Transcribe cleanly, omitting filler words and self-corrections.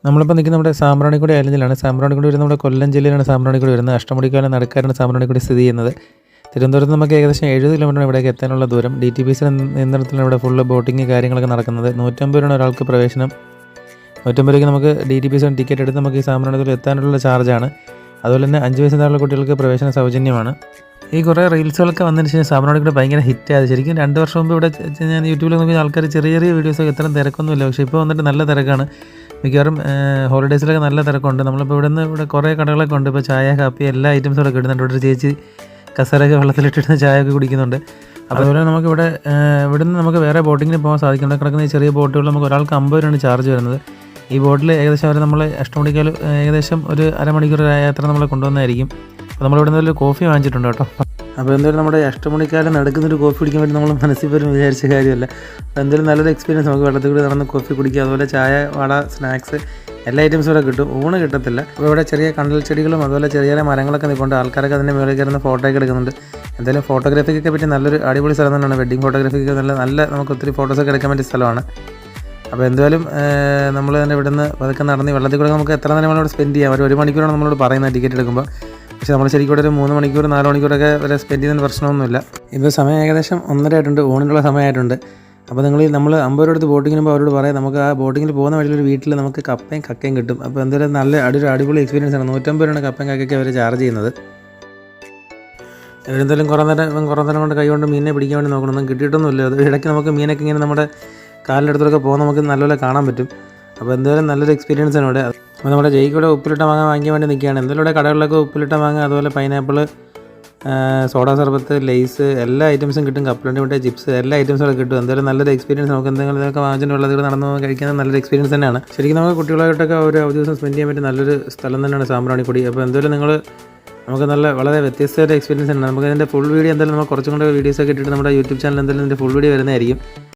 നമ്മളിപ്പോൾ നിൽക്കുന്ന നമ്മുടെ സാമ്പ്രാണിക്കൊടി ഐലൻഡിലാണ്. സാമ്പ്രാണിക്കൊടി വരുന്നത് നമ്മുടെ കൊല്ലം ജില്ലയിലാണ്. സാമ്പ്രാണിക്കൊടി വരുന്നത് അഷ്ടമുടിക്കാലം നടക്കാരാണ് സാമ്പ്രാണിക്കൊടി സ്ഥിതി ചെയ്യുന്നത്. തിരുവനന്തപുരത്ത് നമുക്ക് ഏകദേശം 70 കിലോമീറ്റർ ഇവിടേക്ക് എത്താനുള്ള ദൂരം. DTPC നിയന്ത്രണത്തിലാണ് ഇവിടെ ഫുള്ള് ബോട്ടിങ് കാര്യങ്ങളൊക്കെ നടക്കുന്നത്. 150 രൂപയാണ് ഒരാൾക്ക് പ്രവേശനം. 150 രൂപയ്ക്ക് നമുക്ക് DTPC ടിക്കറ്റ് എടുത്ത് നമുക്ക് ഈ സാമ്പ്രാണിക്കൊടി എത്താനുള്ള ചാർജാണ്. അതുപോലെ തന്നെ 5 വയസ്സിൽ താഴെയുള്ള കുട്ടികൾക്ക് പ്രവേശനം സൗജന്യമാണ്. ഈ കുറേ റീൽസുകളൊക്കെ വന്നതിന് ശേഷം സാമ്പ്രാണിക്കൊടി ഭയങ്കര ഹിറ്റായത്. ശരിക്കും 2 വർഷം മുമ്പ് ഇവിടെ ഞാൻ യൂട്യൂബിൽ നോക്കിയ ആൾക്കാർ ചെറിയ ചെറിയ വീഡിയോസൊക്കെ ഇത്രയും തിരക്കൊന്നുമില്ല. പക്ഷേ ഇപ്പോൾ വന്നിട്ട് നല്ല തിരക്കാണ്. മിക്കവാറും ഹോളിഡേയ്സിലൊക്കെ നല്ല തിരക്കുണ്ട്. നമ്മളിപ്പോൾ ഇവിടെ കുറേ കടകളൊക്കെ ഉണ്ട്. ഇപ്പോൾ ചായ കാപ്പി എല്ലാ ഐറ്റംസും ഒക്കെ കിട്ടുന്നുണ്ട്. ഇവിടെ ഒരു ചേച്ചി കസേരയൊക്കെ വെള്ളത്തിലിട്ടിട്ട് ചായയൊക്കെ കുടിക്കുന്നുണ്ട്. അപ്പോൾ അതുപോലെ നമുക്കിവിടെ നിന്ന് നമുക്ക് വേറെ ബോട്ടിങ്ങിന് പോകാൻ സാധിക്കുന്നുണ്ട്. കിടക്കുന്ന ഈ ചെറിയ ബോട്ടുകൾ നമുക്ക് ഒരാൾക്ക് 50 രൂപയാണ് ചാർജ് വരുന്നത്. ഈ ബോട്ടിൽ ഏകദേശം അവർ നമ്മൾ അഷ്ടമുടിക്കാൽ ഏകദേശം ഒരു അരമണിക്കൂർ യാത്ര നമ്മളെ കൊണ്ടുവന്നായിരിക്കും. അപ്പോൾ നമ്മളിവിടെ നിന്ന് ഒരു കോഫി വാങ്ങിച്ചിട്ടുണ്ട് കേട്ടോ. അപ്പോൾ എന്തായാലും നമ്മുടെ അഷ്ടമുടിക്കാലം നടക്കുന്നൊരു കോഫി കുടിക്കാൻ വേണ്ടി നമ്മൾ മനസ്സിൽ പോലും വിചാരിച്ച കാര്യമല്ല. അപ്പോൾ എന്തായാലും നല്ലൊരു എക്സ്പീരിയൻസ്. നമുക്ക് വെള്ളത്തിൽ കൂടി നടന്ന് കോഫി കുടിക്കുക. അതുപോലെ ചായ, വട, സ്നാക്സ് എല്ലാ ഐറ്റംസും ഇവിടെ കിട്ടും. ഊണ് കിട്ടത്തില്ല. അപ്പോൾ ഇവിടെ ചെറിയ കണ്ടൽ ചെടികളും അതുപോലെ ചെറിയ ചെറിയ മരങ്ങളൊക്കെ നിൽക്കുന്നുണ്ട്. ആൾക്കാരൊക്കെ അതിൻ്റെ മുകളിൽ കയറുന്ന ഫോട്ടോയൊക്കെ എടുക്കുന്നുണ്ട്. എന്തായാലും ഫോട്ടോഗ്രാഫിക്കൊക്കെ പറ്റി നല്ലൊരു അടിപൊളി സ്ഥലം തന്നെയാണ്. വെഡ്ഡിങ് ഫോട്ടോഗ്രാഫിക്ക് നല്ല നമുക്ക് ഒത്തിരി ഫോട്ടോസൊക്കെ എടുക്കാൻ പറ്റിയ സ്ഥലമാണ്. അപ്പോൾ എന്തായാലും നമ്മൾ തന്നെ ഇവിടുന്ന് പതുക്കെ നടന്ന് വെള്ളത്തിൽ കൂടെ നമുക്ക് എത്ര നേരം നമ്മളിവിടെ സ്പെൻഡ് ചെയ്യാം. ഒരു മണിക്കൂറാണ് നമ്മളോട് പറയുന്നത് ടിക്കറ്റ് എടുക്കുമ്പോൾ. പക്ഷേ നമ്മൾ ശരിക്കും ഒരു 3 മണിക്കൂർ 4 മണിക്കൂറൊക്കെ വരെ സ്പെൻഡ് ചെയ്യുന്നതിന് പ്രശ്നമൊന്നുമില്ല. ഇപ്പോൾ സമയം ഏകദേശം 1:30 ആയിട്ടുണ്ട്. ഊണിനുള്ള സമയമായിട്ടുണ്ട്. അപ്പോൾ നമ്മൾ 50 രൂപ എടുത്ത് ബോട്ടിങ്ങിന് പോകുമ്പോൾ അവരോട് പറയാം നമുക്ക് ആ ബോട്ടിങ്ങിൽ പോകുന്ന വഴിയിലൊരു വീട്ടിൽ നമുക്ക് കപ്പയും കക്കയും കിട്ടും. അപ്പോൾ എന്തായാലും നല്ല അടിപൊളി എക്സ്പീരിയൻസ് ആണ്. 150 രൂപയാണ് കപ്പയും കക്കയ്ക്ക് അവർ ചാർജ് ചെയ്യുന്നത്. ഇവരെന്തായാലും കുറേ നേരം കൊണ്ട് കൈ കൊണ്ട് മീനിനെ പിടിക്കാൻ വേണ്ടി നോക്കണം. ഒന്നും കിട്ടിയിട്ടൊന്നുമില്ല. അത് ഇടയ്ക്ക് നമുക്ക് മീനൊക്കെ ഇങ്ങനെ നമ്മുടെ കാലിൻ്റെ അടുത്തൊക്കെ പോകുമ്പോൾ നമുക്ക് നല്ലപോലെ കാണാൻ പറ്റും. അപ്പോൾ എന്തായാലും നല്ലൊരു എക്സ്പീരിയൻസ് ആണ് ഇവിടെ. അപ്പോൾ നമ്മുടെ ജയിക്കൂടെ ഉപ്പിലിട്ട മാങ്ങ വാങ്ങിക്കാൻ വേണ്ടി നിൽക്കുകയാണ്. എന്തായാലും ഇവിടെ കടകളിലൊക്കെ ഉപ്പിലിട്ട മാങ്ങ, അതുപോലെ പൈനാപ്പിൾ, സോഡാ സർബത്ത്, ലേസ് എല്ലാ ഐറ്റംസും കിട്ടും. കപ്പലണ്ടി മുട്ട, ചിപ്സ് എല്ലാ ഐറ്റംസും ഒക്കെ കിട്ടും. എന്തായാലും നല്ലൊരു എക്സ്പീരിയൻസ്. നമുക്ക് എന്തെങ്കിലും ഇതൊക്കെ വാങ്ങിച്ചിട്ട് വെള്ളത്തിൽ നടന്ന് കഴിക്കുന്നത് നല്ലൊരു എക്സ്പീരിയൻസ് തന്നെയാണ്. ശരിക്കും നമുക്ക് കുട്ടികളായിട്ടൊക്കെ ഒരു അവധി ദിവസം സ്പെൻഡ് ചെയ്യാൻ പറ്റിയ നല്ലൊരു സ്ഥലം തന്നെയാണ് സാമ്പ്രാണിക്കൊടി. അപ്പോൾ എന്തായാലും നമുക്ക് വളരെ വ്യത്യസ്തമായിട്ട് എക്സ്പീരിയൻസ് ഉണ്ട്. നമുക്ക് ഇതിൻ്റെ ഫുൾ വീഡിയോ എന്തായാലും നമ്മൾ കുറച്ചും കൂടെ വീഡിയോസൊക്കെ ഇട്ടിട്ട് നമ്മുടെ യൂട്യൂബ് ചാനൽ എന്തായാലും ഇതിൻ്റെ ഫുൾ വീഡിയോ വരുന്നതായിരിക്കും.